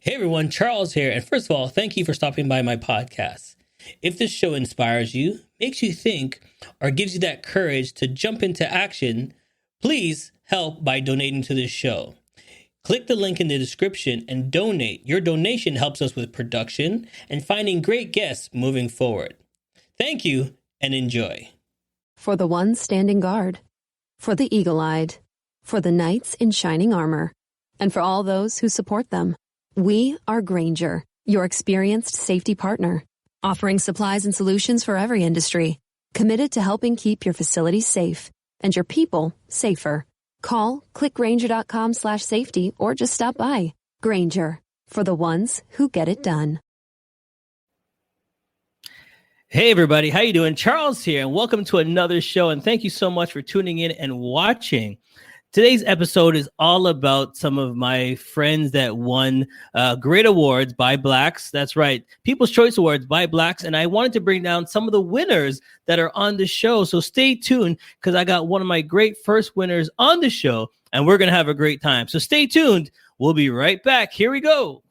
Hey everyone, Charles here, and first of all, thank you for stopping by my podcast. If this show inspires you, makes you think, or gives you that courage to jump into action, please help by donating to this show. Click the link in the description and donate. Your donation helps us with production and finding great guests moving forward. Thank you and enjoy. For the ones standing guard, for the eagle-eyed, for the knights in shining armor, and for all those who support them. We are Grainger, your experienced safety partner, offering supplies and solutions for every industry, committed to helping keep your facilities safe and your people safer. Call, click Grainger.com/safety, or just stop by. Grainger, for the ones who get it done. Hey everybody, how you doing? Charles here, and welcome to another show, and thank you so much for tuning in and watching. Today's episode is all about some of my friends that won great awards by Blacks. That's right, People's Choice Awards by Blacks. And I wanted to bring down some of the winners that are on the show. So stay tuned because I got one of my great first winners on the show, and we're going to have a great time. So stay tuned. We'll be right back. Here we go.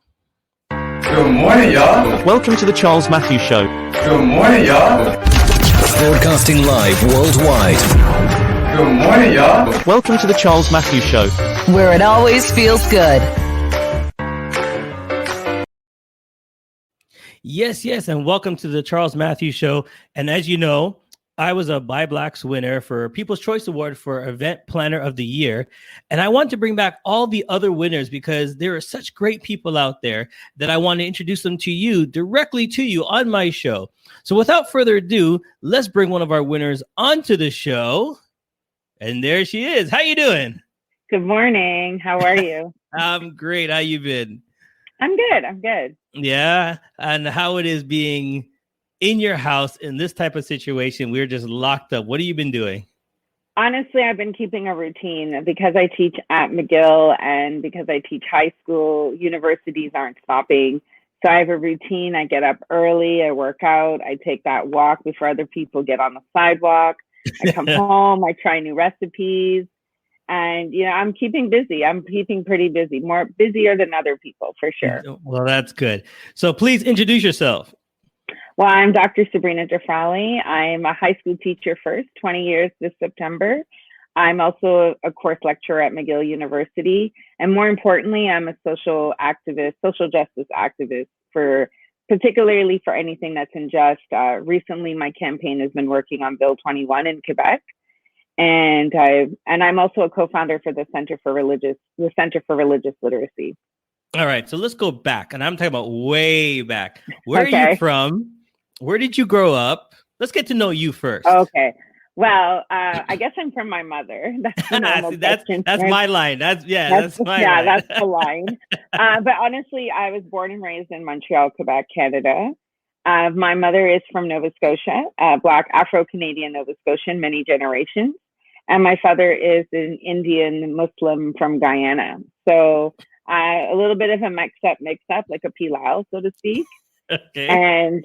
Good morning, y'all. Welcome to the Charles Matthews Show. Good morning, y'all. Broadcasting live worldwide. Good morning, y'all. Welcome to the Charles Matthews Show, where it always feels good. Yes, and welcome to the Charles Matthews Show. And as you know, I was a By Blacks winner for People's Choice Award for Event Planner of the Year. And I want to bring back all the other winners because there are such great people out there that I want to introduce them to you, directly to you on my show. So without further ado, let's bring one of our winners onto the show. And there she is. How you doing? Good morning. How are you? I'm great. How you been? I'm good. Yeah. And how it is being in your house in this type of situation. We're just locked up. What have you been doing? Honestly, I've been keeping a routine because I teach at McGill and because I teach high school. Universities aren't stopping. So I have a routine. I get up early. I work out. I take that walk before other people get on the sidewalk. I come home, I try new recipes, and, I'm keeping busy. I'm keeping pretty busy, more busier than other people, for sure. Well, that's good. So please introduce yourself. Well, I'm Dr. Sabrina Jafralie. I'm a high school teacher first, 20 years this September. I'm also a course lecturer at McGill University. And more importantly, I'm a social justice activist particularly for anything that's unjust. Recently, my campaign has been working on Bill 21 in Quebec, and I'm also a co-founder for the Center for Religious Literacy. All right, so let's go back, and I'm talking about way back. Where are you from? Where did you grow up? Let's get to know you first. Okay. Well, I guess I'm from my mother. That's the normal that's my line. That's my line. That's the line. But honestly, I was born and raised in Montreal, Quebec, Canada. My mother is from Nova Scotia, Black Afro-Canadian Nova Scotian, many generations. And my father is an Indian Muslim from Guyana. So a little bit of a mix up, like a pilau, so to speak. Okay. And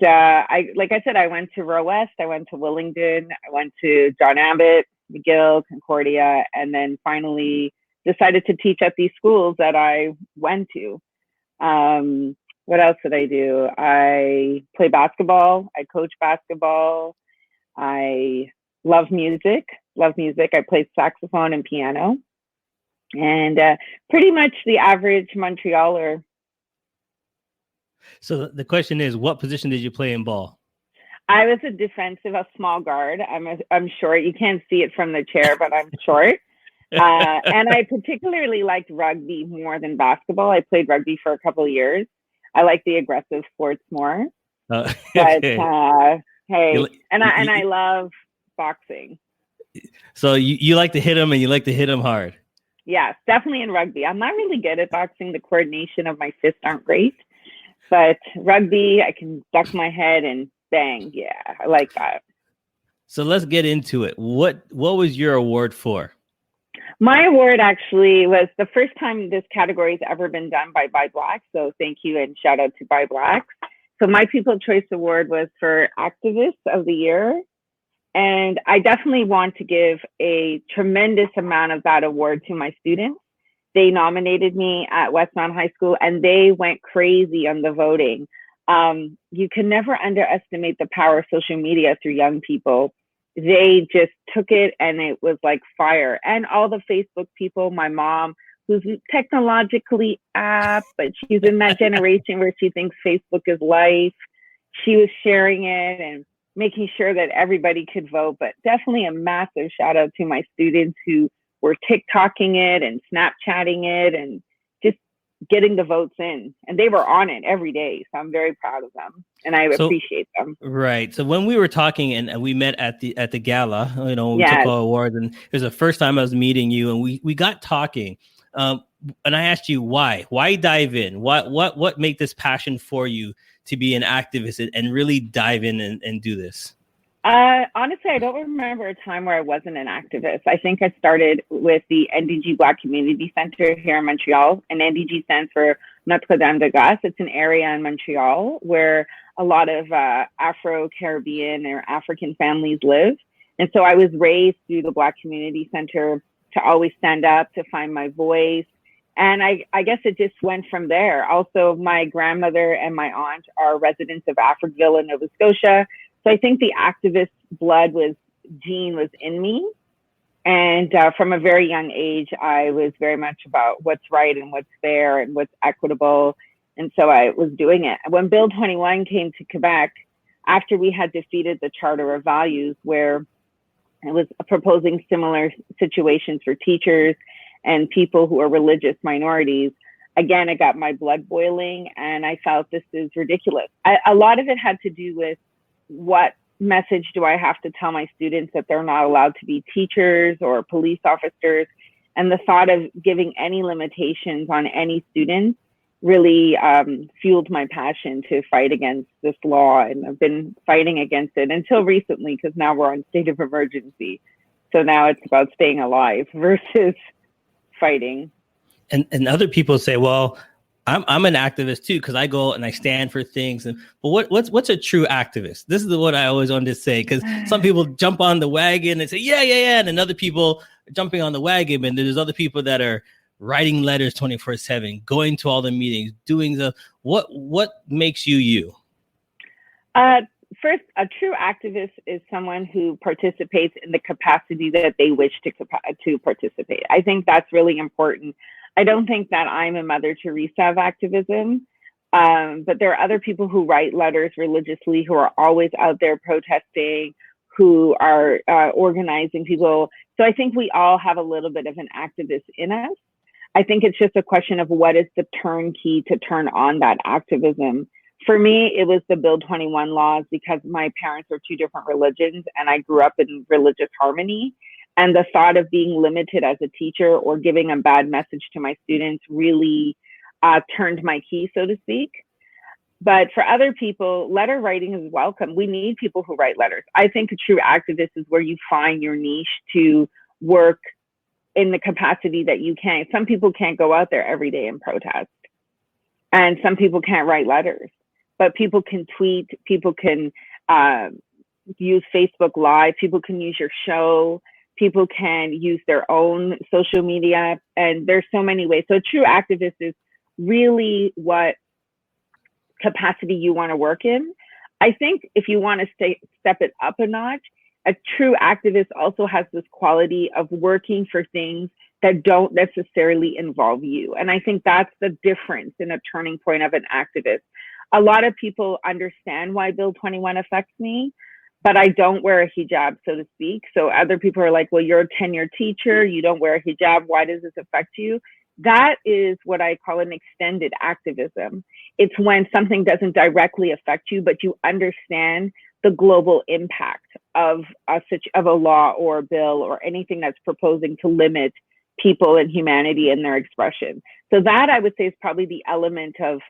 like I said, I went to Roe West, I went to Willingdon, I went to John Abbott, McGill, Concordia, and then finally decided to teach at these schools that I went to. What else did I do? I play basketball, I coach basketball, I love music. I play saxophone and piano. And pretty much the average Montrealer. So the question is, what position did you play in ball? I was a small guard. I'm short. You can't see it from the chair, but I'm short. And I particularly liked rugby more than basketball. I played rugby for a couple of years. I like the aggressive sports more. Okay. But I love boxing. So you like to hit them, and you like to hit them hard. Yes, definitely in rugby. I'm not really good at boxing. The coordination of my fists aren't great. But rugby, I can duck my head and bang. Yeah, I like that. So let's get into it. What was your award for? My award actually was the first time this category has ever been done by Blacks. So thank you and shout out to By Blacks. So my People's Choice Award was for Activist of the Year. And I definitely want to give a tremendous amount of that award to my students they nominated me at Westmount High School, and they went crazy on the voting. You can never underestimate the power of social media through young people. They just took it, and it was like fire. And all the Facebook people, my mom, who's technologically apt, but she's in that generation where she thinks Facebook is life. She was sharing it and making sure that everybody could vote. But definitely a massive shout out to my students who were TikToking it and Snapchatting it and just getting the votes in. And they were on it every day. So I'm very proud of them, and I appreciate them. Right. So when we were talking and we met at the gala, we Yes. took our awards, and it was the first time I was meeting you, and we got talking. And I asked you why dive in? What made this passion for you to be an activist and really dive in and do this? Honestly, I don't remember a time where I wasn't an activist. I think I started with the NDG Black Community Center here in Montreal, and NDG stands for Notre Dame de Grâce. It's an area in Montreal where a lot of Afro-Caribbean or African families live. And so I was raised through the Black Community Center to always stand up, to find my voice. And I guess it just went from there. Also, my grandmother and my aunt are residents of Africville in Nova Scotia. So I think the activist gene was in me. And from a very young age, I was very much about what's right and what's fair and what's equitable. And so I was doing it. When Bill 21 came to Quebec, after we had defeated the Charter of Values, where it was proposing similar situations for teachers and people who are religious minorities, again, it got my blood boiling, and I felt this is ridiculous. A lot of it had to do with what message do I have to tell my students that they're not allowed to be teachers or police officers? And the thought of giving any limitations on any student really fueled my passion to fight against this law. And I've been fighting against it until recently, because now we're on state of emergency. So now it's about staying alive versus fighting. And other people say, well, I'm an activist too, because I go and I stand for things. But what's a true activist? This is what I always wanted to say, because some people jump on the wagon and say, yeah. And then other people are jumping on the wagon, and there's other people that are writing letters 24/7, going to all the meetings, doing what makes you? First, a true activist is someone who participates in the capacity that they wish to participate. I think that's really important. I don't think that I'm a Mother Teresa of activism, but there are other people who write letters religiously, who are always out there protesting, who are organizing people. So I think we all have a little bit of an activist in us. I think it's just a question of what is the turnkey to turn on that activism. For me, it was the Bill 21 laws, because my parents are two different religions and I grew up in religious harmony. And the thought of being limited as a teacher or giving a bad message to my students really turned my key, so to speak. But for other people, letter writing is welcome. We need people who write letters. I think a true activist is where you find your niche to work in the capacity that you can. Some people can't go out there every day and protest. And some people can't write letters. But people can tweet, people can use Facebook Live, people can use your show, people can use their own social media, and there's so many ways. So a true activist is really what capacity you want to work in. I think if you want to step it up a notch, a true activist also has this quality of working for things that don't necessarily involve you. And I think that's the difference in a turning point of an activist. A lot of people understand why Bill 21 affects me, but I don't wear a hijab, so to speak. So other people are like, well, you're a tenured teacher, you don't wear a hijab, why does this affect you? That is what I call an extended activism. It's when something doesn't directly affect you, but you understand the global impact of a law or a bill or anything that's proposing to limit people and humanity in their expression. So that, I would say, is probably the element of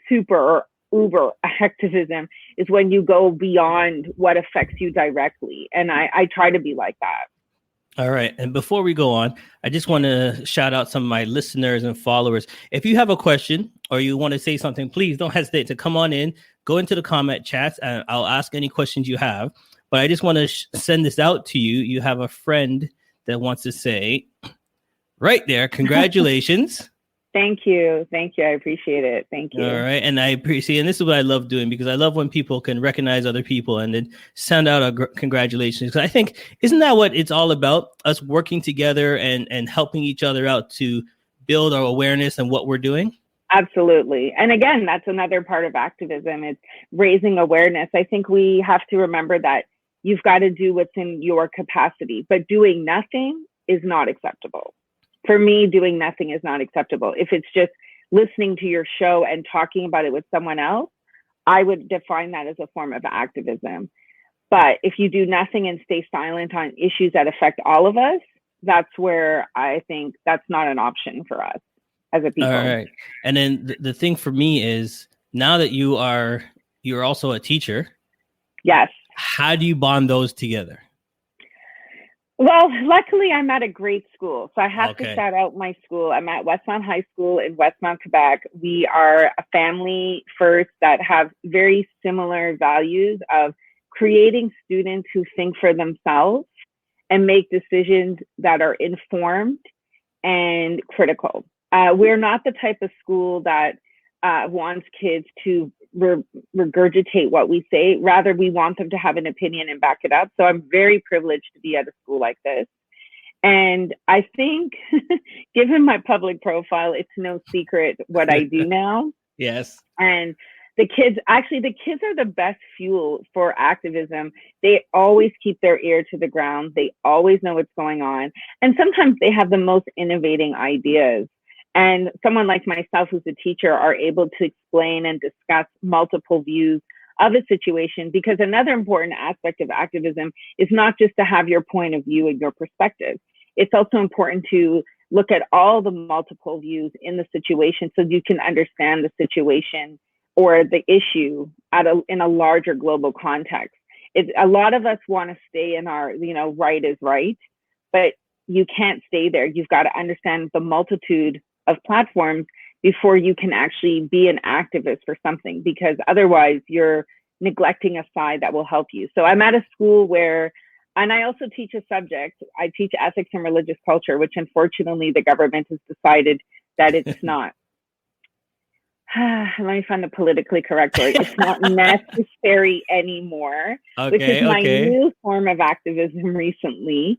super or uber activism, is when you go beyond what affects you directly. And I try to be like that. All right. And before we go on, I just want to shout out some of my listeners and followers. If you have a question or you want to say something, please don't hesitate to come on in, go into the comment chats, and I'll ask any questions you have. But I just want to send this out to you. You have a friend that wants to say, right there. Congratulations. Thank you. Thank you. I appreciate it. Thank you. All right. And I appreciate, and this is what I love doing, because I love when people can recognize other people and then send out a congratulations. Because I think, isn't that what it's all about? Us working together and helping each other out to build our awareness and what we're doing? Absolutely. And again, that's another part of activism. It's raising awareness. I think we have to remember that you've got to do what's in your capacity, but doing nothing is not acceptable. For me, doing nothing is not acceptable. If it's just listening to your show and talking about it with someone else, I would define that as a form of activism. But if you do nothing and stay silent on issues that affect all of us, that's where I think that's not an option for us as a people. All right. And then the thing for me is, now that you're also a teacher. Yes. How do you bond those together? Well, luckily, I'm at a great school. So I have to shout out my school. I'm at Westmount High School in Westmount, Quebec. We are a family first that have very similar values of creating students who think for themselves and make decisions that are informed and critical. We're not the type of school that wants kids to regurgitate what we say. Rather, we want them to have an opinion and back it up. So I'm very privileged to be at a school like this. And I think, given my public profile, it's no secret what I do now. Yes. And the kids are the best fuel for activism. They always keep their ear to the ground. They always know what's going on. And sometimes they have the most innovating ideas. And someone like myself, who's a teacher, are able to explain and discuss multiple views of a situation, because another important aspect of activism is not just to have your point of view and your perspective. It's also important to look at all the multiple views in the situation so you can understand the situation or the issue in a larger global context. A lot of us want to stay in our, right is right, but you can't stay there. You've got to understand the multitude of platforms before you can actually be an activist for something, because otherwise you're neglecting a side that will help you. So I'm at a school where, and I also teach a subject, I teach ethics and religious culture, which unfortunately the government has decided that it's not, let me find the politically correct word, it's not necessary anymore, which is my new form of activism recently.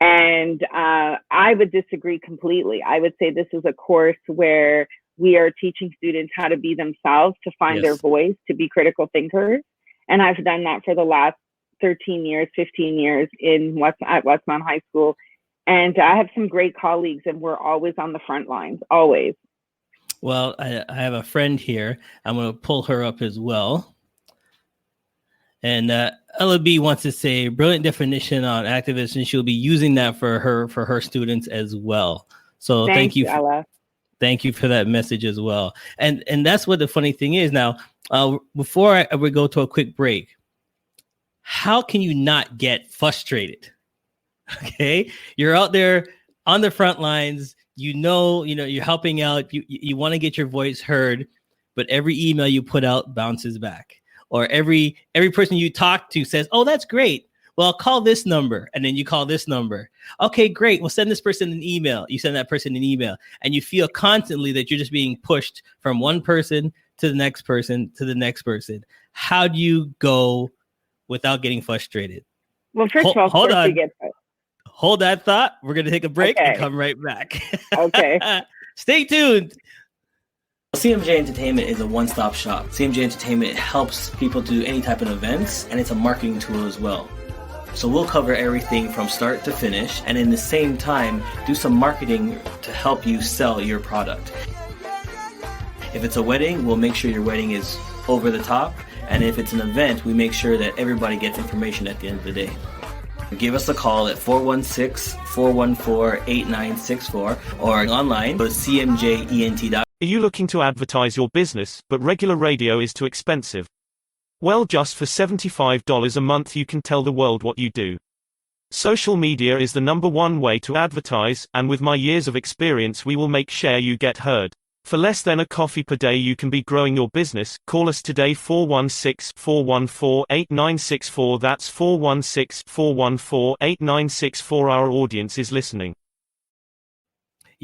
And I would disagree completely. I would say this is a course where we are teaching students how to be themselves, to find their voice, to be critical thinkers. And I've done that for the last 13 years, 15 years at Westmount High School. And I have some great colleagues, and we're always on the front lines, always. Well, I have a friend here. I'm going to pull her up as well. And Ella B wants to say brilliant definition on activism, and she'll be using that for her students as well. So thank you, Ella. Thank you for that message as well. And that's what the funny thing is now. Before we go to a quick break, how can you not get frustrated? Okay, you're out there on the front lines. You're helping out. You want to get your voice heard, but every email you put out bounces back. Or every person you talk to says, "Oh, that's great. Well, call this number," and then you call this number. Okay, great. Well, send this person an email. You send that person an email, and you feel constantly that you're just being pushed from one person to the next person to the next person. How do you go without getting frustrated? Well, first of all, hold on. Hold that thought. We're gonna take a break and come right back. Okay. Stay tuned. CMJ Entertainment is a one-stop shop. CMJ Entertainment helps people do any type of events, and it's a marketing tool as well. So we'll cover everything from start to finish, and in the same time, do some marketing to help you sell your product. If it's a wedding, we'll make sure your wedding is over the top, and if it's an event, we make sure that everybody gets information at the end of the day. Give us a call at 416-414-8964 or online go to cmjent.com. Are you looking to advertise your business, but regular radio is too expensive? Well, just for $75 a month you can tell the world what you do. Social media is the #1 way to advertise, and with my years of experience we will make sure you get heard. For less than a coffee per day you can be growing your business. Call us today 416-414-8964. That's 416-414-8964. Our audience is listening.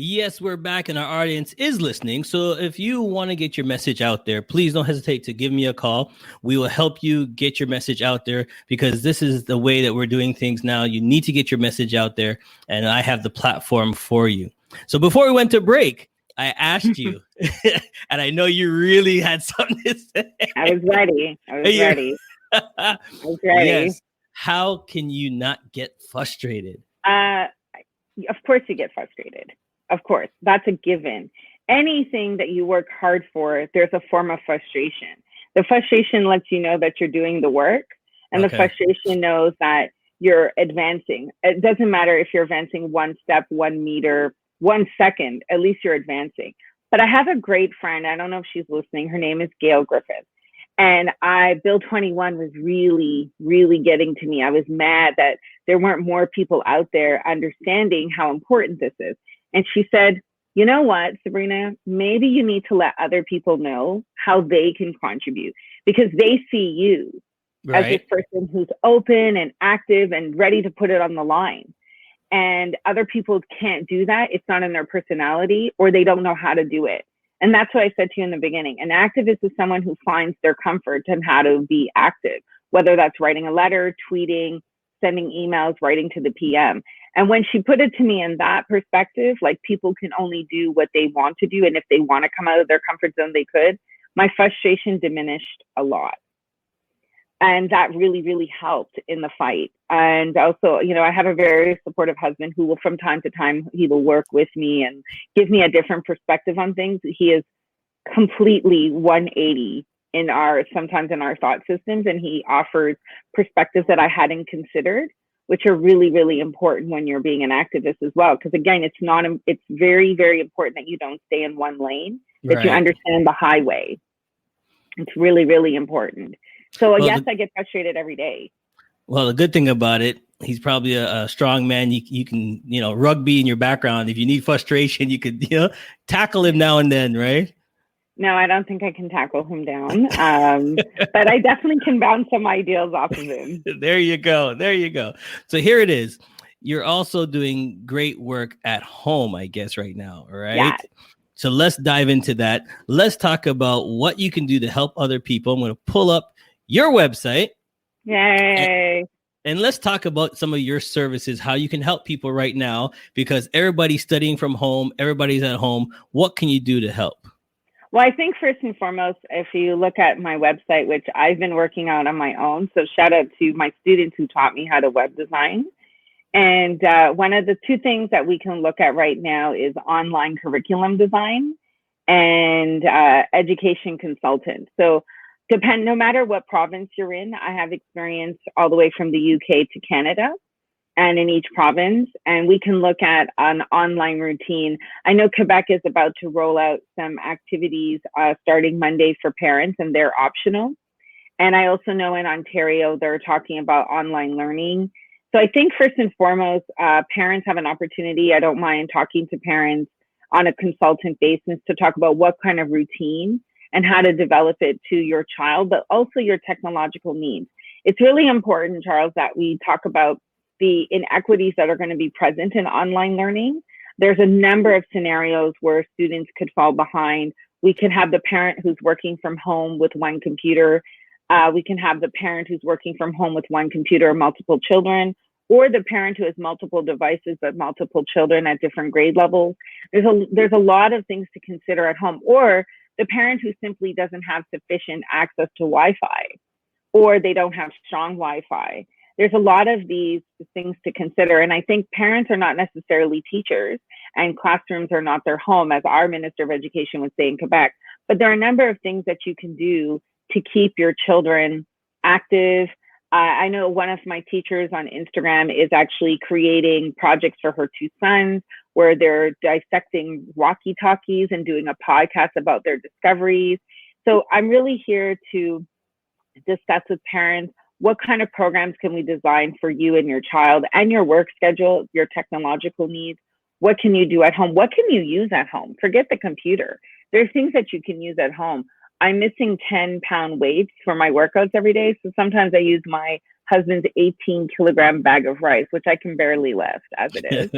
Yes, we're back and our audience is listening. So if you want to get your message out there, please don't hesitate to give me a call. We will help you get your message out there because this is the way that we're doing things now. You need to get your message out there, and I have the platform for you. So before we went to break, I asked you, and I know you really had something to say. I was ready. I was ready. I was ready. Yes. How can you not get frustrated? Of course you get frustrated. Of course, that's a given. Anything that you work hard for, there's a form of frustration. The frustration lets you know that you're doing the work, and the frustration knows that you're advancing. It doesn't matter if you're advancing 1 step, 1 meter, 1 second, at least you're advancing. But I have a great friend. I don't know if she's listening. Her name is Gail Griffith. And Bill 21 was really, really getting to me. I was mad that there weren't more people out there understanding how important this is. And she said, you know what, Sabrina, maybe you need to let other people know how they can contribute because they see you as this person who's open and active and ready to put it on the line. And other people can't do that. It's not in their personality, or they don't know how to do it. And that's what I said to you in the beginning. An activist is someone who finds their comfort in how to be active, whether that's writing a letter, tweeting, sending emails, writing to the PM. And when she put it to me in that perspective, like people can only do what they want to do. And if they want to come out of their comfort zone, they could. My frustration diminished a lot. And that really, really helped in the fight. And also, you know, I have a very supportive husband who will, from time to time, he will work with me and give me a different perspective on things. He is completely 180 sometimes in our thought systems. And he offers perspectives that I hadn't considered, which are really, really important when you're being an activist as well. Because again, it's very, very important that you don't stay in one lane, that you understand the highway. It's really, really important. So yes, I get frustrated every day. Well, the good thing about it, he's probably a strong man. You can, rugby in your background. If you need frustration, you could, tackle him now and then, right? No, I don't think I can tackle him down. But I definitely can bounce some ideas off of him. There you go. So here it is. You're also doing great work at home, I guess, right now, right? Yeah. So let's dive into that. Let's talk about what you can do to help other people. I'm going to pull up your website. Yay. And let's talk about some of your services, how you can help people right now, because everybody's studying from home. Everybody's at home. What can you do to help? Well, I think first and foremost, if you look at my website, which I've been working on my own, so shout out to my students who taught me how to web design. And one of the two things that we can look at right now is online curriculum design and education consultant. So no matter what province you're in, I have experience all the way from the UK to Canada and in each province. And we can look at an online routine. I know Quebec is about to roll out some activities starting Monday for parents, and they're optional. And I also know in Ontario, they're talking about online learning. So I think first and foremost, parents have an opportunity. I don't mind talking to parents on a consultant basis to talk about what kind of routine and how to develop it to your child, but also your technological needs. It's really important, Charles, that we talk about the inequities that are going to be present in online learning. There's a number of scenarios where students could fall behind. We can have the parent who's working from home with one computer. We can have the parent who's working from home with one computer, multiple children, or the parent who has multiple devices but multiple children at different grade levels. There's a lot of things to consider at home, or the parent who simply doesn't have sufficient access to Wi-Fi, or they don't have strong Wi-Fi. There's a lot of these things to consider. And I think parents are not necessarily teachers, and classrooms are not their home, as our Minister of Education would say in Quebec. But there are a number of things that you can do to keep your children active. I know one of my teachers on Instagram is actually creating projects for her 2 sons where they're dissecting walkie-talkies and doing a podcast about their discoveries. So I'm really here to discuss with parents what kind of programs can we design for you and your child and your work schedule, your technological needs. What can you do at home? What can you use at home? Forget the computer. There's things that you can use at home. I'm missing 10-pound weights for my workouts every day. So sometimes I use my husband's 18-kilogram bag of rice, which I can barely lift as it is.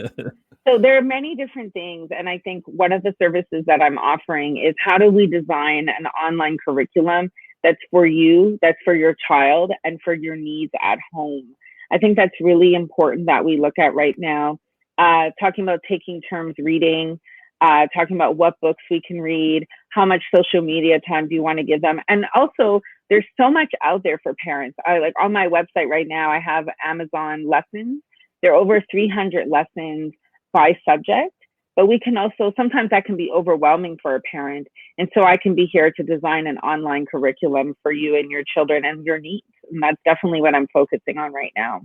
So there are many different things. And I think one of the services that I'm offering is how do we design an online curriculum that's for you, that's for your child, and for your needs at home. I think that's really important that we look at right now. Talking about taking turns reading, talking about what books we can read, how much social media time do you want to give them. And also, there's so much out there for parents. Like on my website right now, I have Amazon lessons. There are over 300 lessons by subject, but we can also, sometimes that can be overwhelming for a parent. And so I can be here to design an online curriculum for you and your children and your needs. And that's definitely what I'm focusing on right now.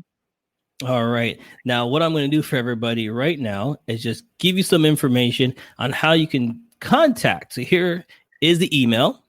All right. Now, what I'm going to do for everybody right now is just give you some information on how you can contact. So here is the email.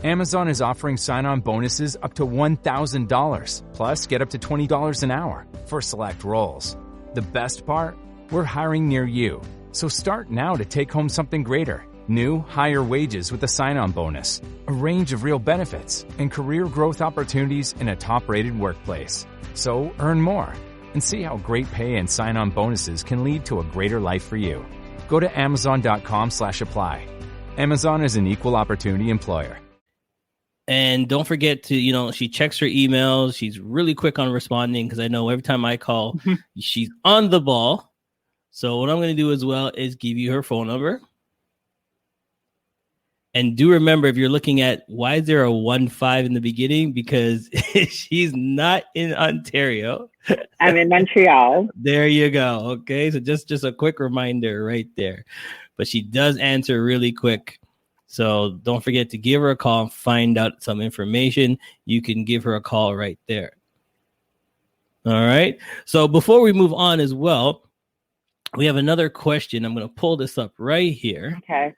Amazon is offering sign-on bonuses up to $1,000, plus get up to $20 an hour for select roles. The best part? We're hiring near you. So start now to take home something greater. New, higher wages with a sign-on bonus, a range of real benefits, and career growth opportunities in a top-rated workplace. So earn more and see how great pay and sign-on bonuses can lead to a greater life for you. Go to amazon.com/apply. Amazon is an equal opportunity employer. And don't forget to, she checks her emails. She's really quick on responding because I know every time I call, she's on the ball. So what I'm going to do as well is give you her phone number. And do remember, if you're looking at why is there a 1-5 in the beginning, because she's not in Ontario. I'm in Montreal. There you go. Okay. So just a quick reminder right there. But she does answer really quick. So don't forget to give her a call and find out some information. You can give her a call right there. All right. So before we move on as well, we have another question. I'm going to pull this up right here. Okay.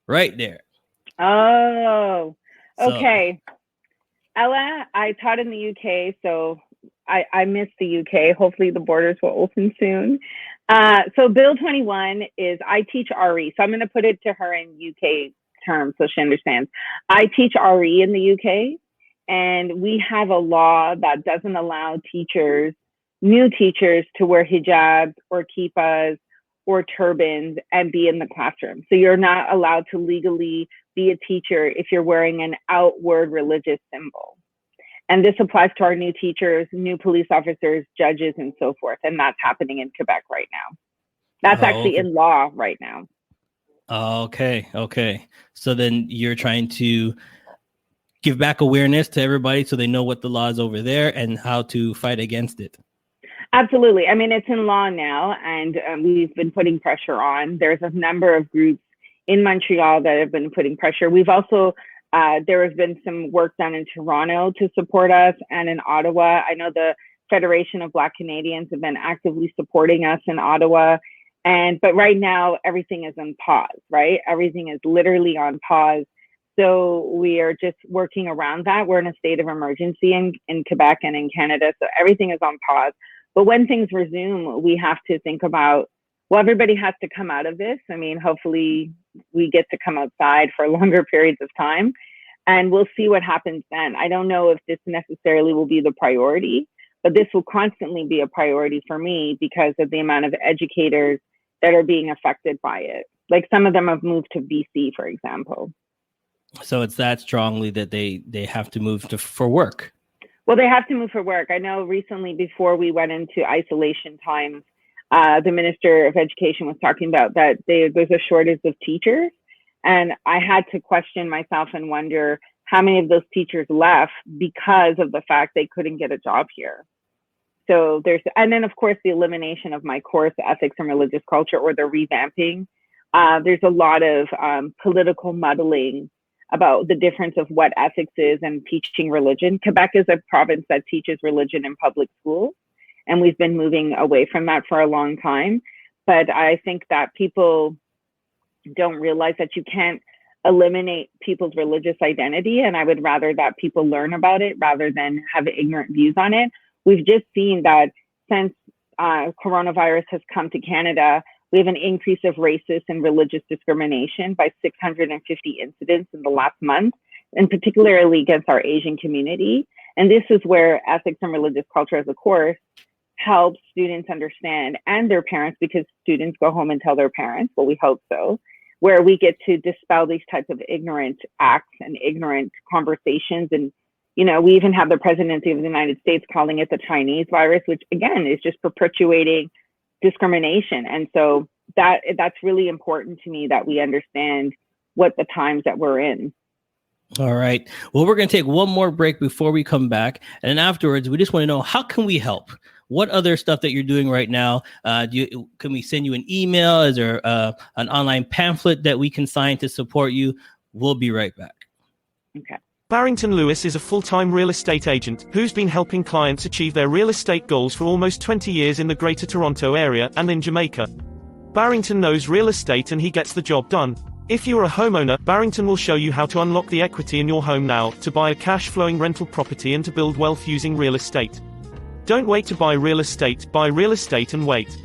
Right there. Oh, okay. So, Ella, I taught in the UK, so I miss the UK. Hopefully the borders will open soon. So Bill 21 is I teach RE. So I'm going to put it to her in UK terms so she understands. I teach RE in the UK, and we have a law that doesn't allow new teachers to wear hijabs or kippas or turbans and be in the classroom. So you're not allowed to legally be a teacher if you're wearing an outward religious symbol. And this applies to our new teachers, new police officers, judges, and so forth. And that's happening in Quebec right now. That's actually in law right now. Okay. So then you're trying to give back awareness to everybody so they know what the law is over there and how to fight against it. Absolutely. I mean, it's in law now, and we've been putting pressure on. There's a number of groups in Montreal that have been putting pressure. We've also, there has been some work done in Toronto to support us, and in Ottawa. I know the Federation of Black Canadians have been actively supporting us in Ottawa. But right now, everything is on pause, right? Everything is literally on pause. So we are just working around that. We're in a state of emergency in Quebec and in Canada. So everything is on pause. But when things resume, we have to think about, well, everybody has to come out of this. I mean, hopefully we get to come outside for longer periods of time, and we'll see what happens then. I don't know if this necessarily will be the priority, but this will constantly be a priority for me because of the amount of educators that are being affected by it. Like some of them have moved to BC, for example. So it's that strongly that they have to move for work. Well, they have to move for work. I know recently, before we went into isolation times, the Minister of Education was talking about that there's a shortage of teachers. And I had to question myself and wonder how many of those teachers left because of the fact they couldn't get a job here. So and then of course, the elimination of my course, Ethics and Religious Culture, or the revamping. There's a lot of political muddling about the difference of what ethics is and teaching religion. Quebec is a province that teaches religion in public schools, and we've been moving away from that for a long time. But I think that people don't realize that you can't eliminate people's religious identity, and I would rather that people learn about it rather than have ignorant views on it. We've just seen that since coronavirus has come to Canada, we have an increase of racist and religious discrimination by 650 incidents in the last month. and particularly against our Asian community. And this is where ethics and religious culture as a course helps students understand, and their parents, because students go home and tell their parents, well, we hope so, where we get to dispel these types of ignorant acts and ignorant conversations. And, you know, we even have the presidency of the United States calling it the Chinese virus, which again is just perpetuating discrimination. And so that's really important to me, that we understand what the times that we're in. All right. Well, we're going to take one more break before we come back. And then afterwards, we just want to know, how can we help? What other stuff that you're doing right now? Can we send you an email? Is there an online pamphlet that we can sign to support you? We'll be right back. Okay. Barrington Lewis is a full-time real estate agent who's been helping clients achieve their real estate goals for almost 20 years in the Greater Toronto area and in Jamaica. Barrington knows real estate and he gets the job done. If you're a homeowner, Barrington will show you how to unlock the equity in your home now, to buy a cash-flowing rental property and to build wealth using real estate. Don't wait to buy real estate and wait.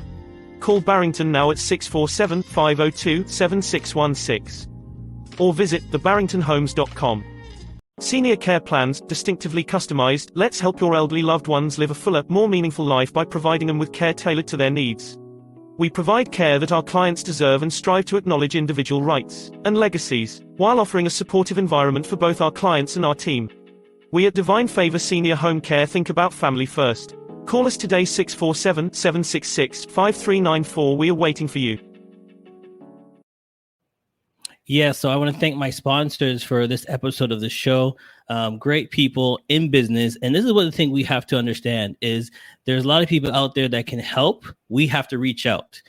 Call Barrington now at 647-502-7616. Or visit thebarringtonhomes.com. Senior care plans, distinctively customized. Let's help your elderly loved ones live a fuller, more meaningful life by providing them with care tailored to their needs. We provide care that our clients deserve and strive to acknowledge individual rights and legacies, while offering a supportive environment for both our clients and our team. We at Divine Favor Senior Home Care think about family first. Call us today, 647-766-5394. We are waiting for you. Yeah, so I want to thank my sponsors for this episode of the show. Great people in business. And this is what the thing we have to understand is there's a lot of people out there that can help. We have to reach out.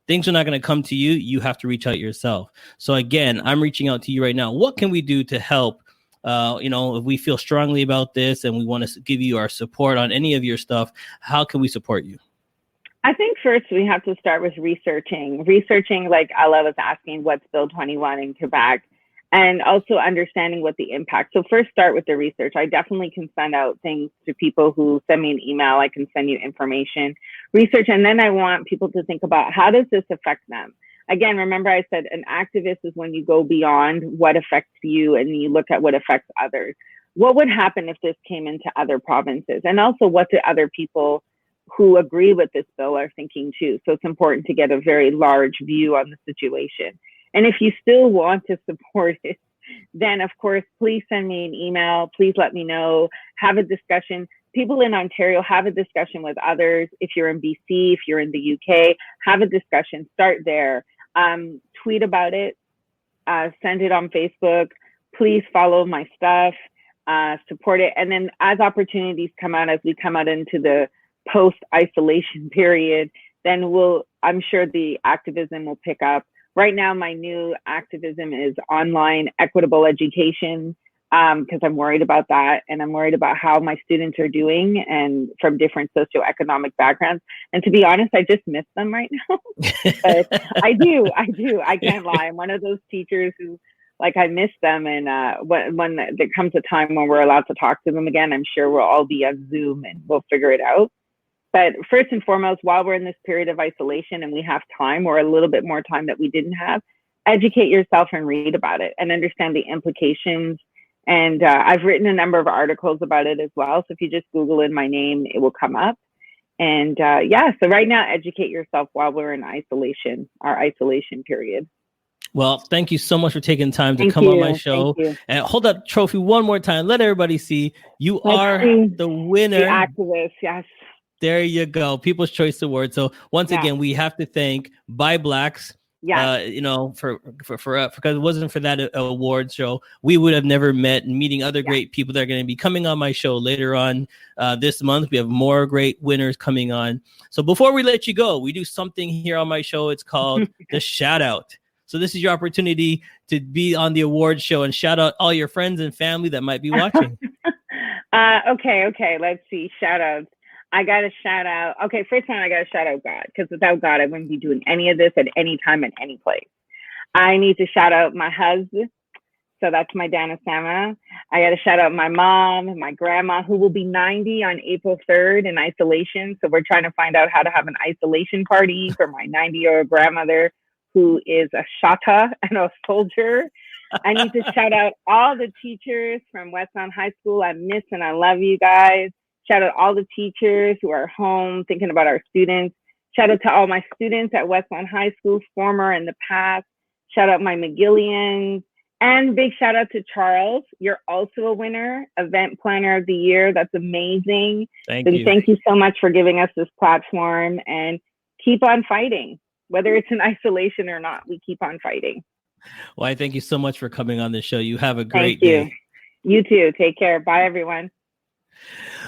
Things are not going to come to you. You have to reach out yourself. So again, I'm reaching out to you right now. What can we do to help? If we feel strongly about this and we want to give you our support on any of your stuff, how can we support you? I think first we have to start with researching like Ella was asking, what's Bill 21 in Quebec, and also understanding what the impact. So first start with the research. I definitely can send out things to people who send me an email. I can send you information, research, and then I want people to think about, how does this affect them? Again, remember I said an activist is when you go beyond what affects you and you look at what affects others. What would happen if this came into other provinces? And also, what do other people who agree with this bill are thinking too? So it's important to get a very large view on the situation. And if you still want to support it, then of course, please send me an email. Please let me know. Have a discussion. People in Ontario, have a discussion with others. If you're in BC, if you're in the UK, have a discussion. Start there. Tweet about it. Send it on Facebook. Please follow my stuff. Support it. And then as opportunities come out, as we come out into the post-isolation period, then I'm sure the activism will pick up. Right now, my new activism is online equitable education, because I'm worried about that. And I'm worried about how my students are doing and from different socioeconomic backgrounds. And to be honest, I just miss them right now. But I do. I can't lie. I'm one of those teachers who, I miss them. And when there comes a time when we're allowed to talk to them again, I'm sure we'll all be on Zoom and we'll figure it out. But first and foremost, while we're in this period of isolation and we have time, or a little bit more time that we didn't have, educate yourself and read about it and understand the implications. And I've written a number of articles about it as well. So if you just Google in my name, it will come up. And so right now, educate yourself while we're in isolation, our isolation period. Well, thank you so much for taking time to come on my show. And hold up trophy one more time. Let everybody see you are the winner. The activist, yes. There you go. People's Choice Award. So once again, we have to thank Buy Blacks. Yeah, for because it wasn't for that award show, we would have never met, and meeting other great people that are going to be coming on my show later on this month. We have more great winners coming on. So before we let you go, we do something here on my show. It's called the shout out. So this is your opportunity to be on the award show and shout out all your friends and family that might be watching. Okay. Let's see. Shout outs. I got to shout out. Okay, first one, I got to shout out God, because without God, I wouldn't be doing any of this at any time, at any place. I need to shout out my husband. So that's my Dana Sama. I got to shout out my mom and my grandma, who will be 90 on April 3rd in isolation. So we're trying to find out how to have an isolation party for my 90-year-old grandmother, who is a Shata and a soldier. I need to shout out all the teachers from Westmount High School. I miss and I love you guys. Shout out all the teachers who are home thinking about our students. Shout out to all my students at Westmount High School, former and the past. Shout out my McGillians. And big shout out to Charles. You're also a winner, Event Planner of the Year. That's amazing. Thank you. Thank you so much for giving us this platform, and keep on fighting. Whether it's in isolation or not, we keep on fighting. Well, I thank you so much for coming on the show. You have a great day. Thank you. You too. Take care. Bye, everyone.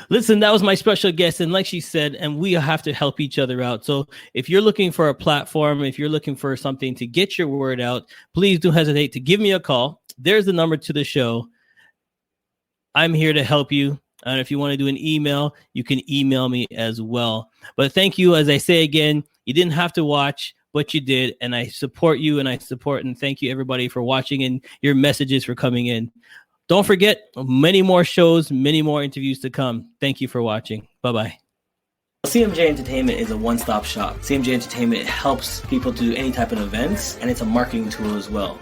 Listen, that was my special guest. And like she said, and we have to help each other out. So if you're looking for a platform, if you're looking for something to get your word out, please don't hesitate to give me a call. There's the number to the show. I'm here to help you. And if you want to do an email, you can email me as well. But thank you. As I say again, you didn't have to watch, but you did. And I support you, and thank you everybody for watching and your messages for coming in. Don't forget, many more shows, many more interviews to come. Thank you for watching. Bye-bye. CMJ Entertainment is a one-stop shop. CMJ Entertainment helps people do any type of events, and it's a marketing tool as well.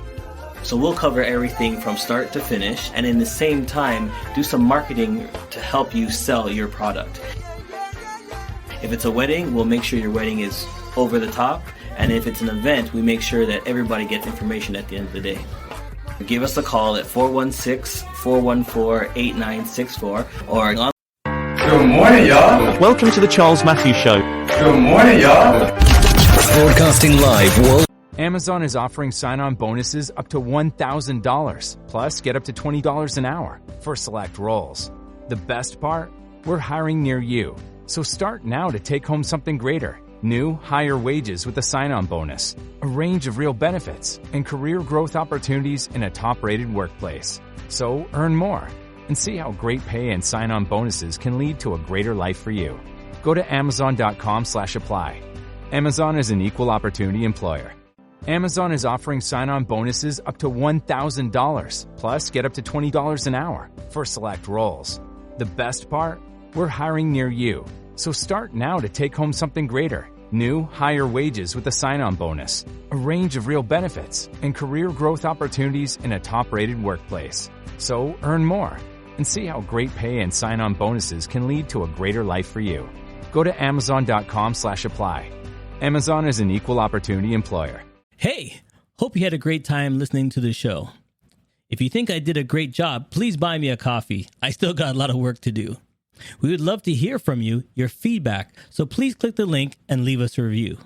So we'll cover everything from start to finish, and in the same time, do some marketing to help you sell your product. If it's a wedding, we'll make sure your wedding is over the top. And if it's an event, we make sure that everybody gets information at the end of the day. Give us a call at 416-414-8964 or on. Good morning, y'all. Welcome to the Charles Matthews Show. Good morning, y'all. Broadcasting live world. Amazon is offering sign-on bonuses up to $1,000, plus get up to $20 an hour for select roles. The best part? We're hiring near you. So start now to take home something greater. New, higher wages with a sign-on bonus, a range of real benefits, and career growth opportunities in a top-rated workplace. So earn more and see how great pay and sign-on bonuses can lead to a greater life for you. Go to Amazon.com/apply. Amazon is an equal opportunity employer. Amazon is offering sign-on bonuses up to $1,000, plus get up to $20 an hour for select roles. The best part? We're hiring near you. So start now to take home something greater. New, higher wages with a sign-on bonus, a range of real benefits, and career growth opportunities in a top-rated workplace. So earn more and see how great pay and sign-on bonuses can lead to a greater life for you. Go to Amazon.com/apply. Amazon is an equal opportunity employer. Hey, hope you had a great time listening to the show. If you think I did a great job, please buy me a coffee. I still got a lot of work to do. We would love to hear from you, your feedback, so please click the link and leave us a review.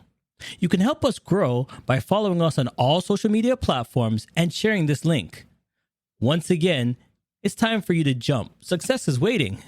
You can help us grow by following us on all social media platforms and sharing this link. Once again, it's time for you to jump. Success is waiting.